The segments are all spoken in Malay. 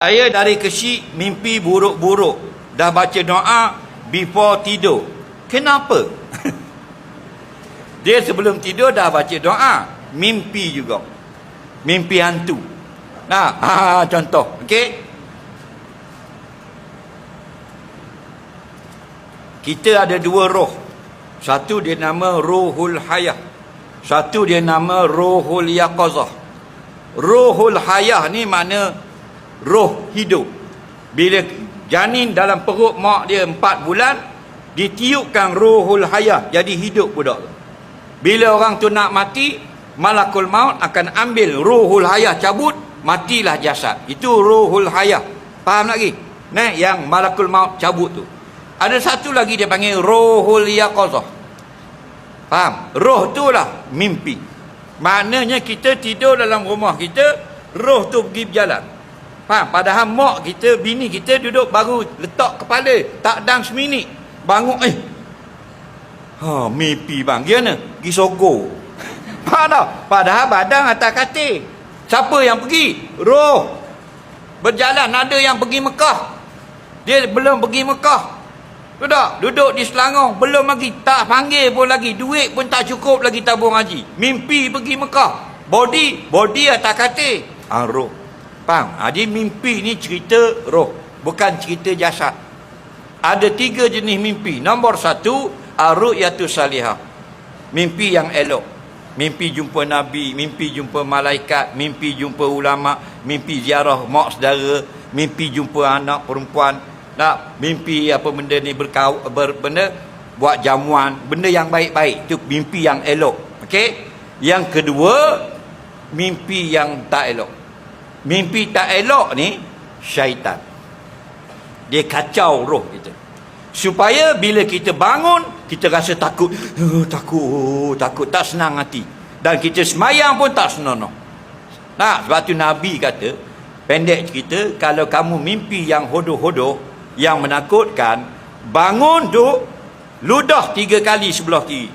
Saya dari kecil mimpi buruk-buruk. Dah baca doa before tidur. Kenapa? Dia sebelum tidur dah baca doa. Mimpi juga. Mimpi hantu. Nah, contoh. Okey. Kita ada dua roh. Satu dia nama Ruhul Hayah. Satu dia nama Ruhul Yaqazah. Ruhul Hayah ni makna roh hidup. Bila janin dalam perut mak dia 4 bulan, ditiupkan Ruhul Hayah, jadi hidup budak. Bila orang tu nak mati, Malakul Maut akan ambil Ruhul Hayah, cabut, matilah jasad. Itu Ruhul Hayah. Faham lagi? Nah, yang Malakul Maut cabut tu. Ada satu lagi dia panggil Ruhul Yaqazah. Faham? Roh tu lah mimpi. Maknanya kita tidur dalam rumah kita, roh tu pergi berjalan. Faham? Padahal mak kita, bini kita duduk baru letak kepala, tak dan seminit. Bangun, mimpi bang. Gimana? Pergi sogo. Faham tak? Padahal badan atas katil. Siapa yang pergi? Roh. Berjalan. Ada yang pergi Mekah. Dia belum pergi Mekah. Duduk di Selangor. Belum lagi. Tak panggil pun lagi. Duit pun tak cukup lagi tabung haji. Mimpi pergi Mekah. Body atas katil. Roh. Faham? Jadi mimpi ni cerita roh, bukan cerita jasad. Ada 3 jenis mimpi. Nombor 1, ar-ru'yatus salihah. Mimpi yang elok. Mimpi jumpa Nabi, mimpi jumpa malaikat, mimpi jumpa ulama, mimpi ziarah mak saudara, mimpi jumpa anak perempuan. Nak mimpi apa benda ni benda buat jamuan, benda yang baik-baik. Itu mimpi yang elok. Okey? Yang kedua, mimpi yang tak elok. Mimpi tak elok ni syaitan. Dia kacau roh kita. Supaya bila kita bangun, kita rasa takut. Takut. Tak senang hati. Dan kita semayang pun tak senonoh. Nah, sebab tu Nabi kata, pendek cerita, kalau kamu mimpi yang hodoh-hodoh, yang menakutkan, bangun tu, ludah 3 kali sebelah kiri.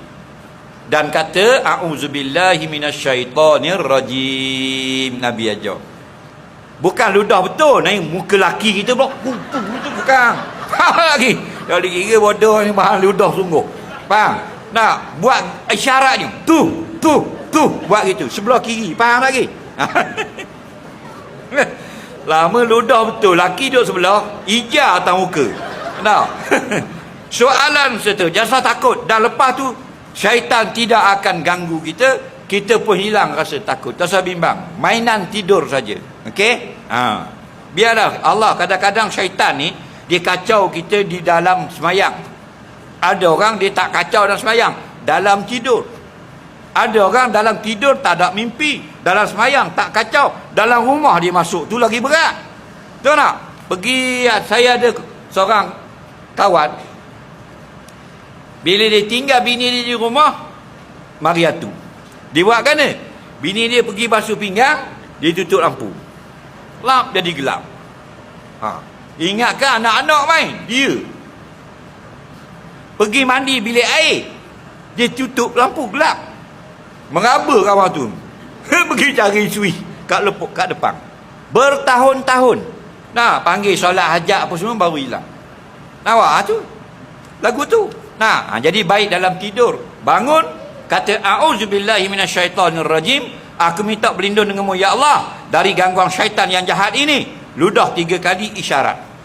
Dan kata, a'udzubillahi minasyaitonir rajim. Nabi ajar. Bukan ludah betul, naik muka laki kita pula. Itu bukan. Faham lagi? Dari kira bodoh ni bahan ludah sungguh. Faham? Nak buat isyarat ni. Tu. Buat gitu. Sebelah kiri. Faham lagi? Lama ludah betul. Laki duduk sebelah, ija atas muka. Nah. Soalan seterusnya, jangan takut. Dan lepas tu, syaitan tidak akan ganggu kita. Kita pun hilang rasa takut. Tak usah bimbang. Mainan tidur saja. Okey? Biarlah Allah, kadang-kadang syaitan ni dia kacau kita di dalam semayang. Ada orang dia tak kacau dalam semayang, dalam tidur. Ada orang dalam tidur tak ada mimpi, dalam semayang tak kacau, dalam rumah dia masuk. Tu lagi berat. Tahu tak? Saya ada seorang kawan, bila dia tinggal bini dia di rumah, Mariatu. Dia buat kan ni? Bini dia pergi basuh pinggang, dia tutup lampu. Lap jadi gelap. Ingatkan anak-anak main? Dia pergi mandi bilik air, dia tutup lampu, gelap. Meraba kawan tu. Pergi cari suis kat depan. Bertahun-tahun. Nah, panggil solat hajat apa semua baru hilang. Nampak tu? Lagu tu. Nah, jadi baik dalam tidur. Bangun, kata a'udzubillahi minasyaitonirrajim. Aku minta berlindung denganmu ya Allah dari gangguan syaitan yang jahat ini. Ludah 3 kali isyarat.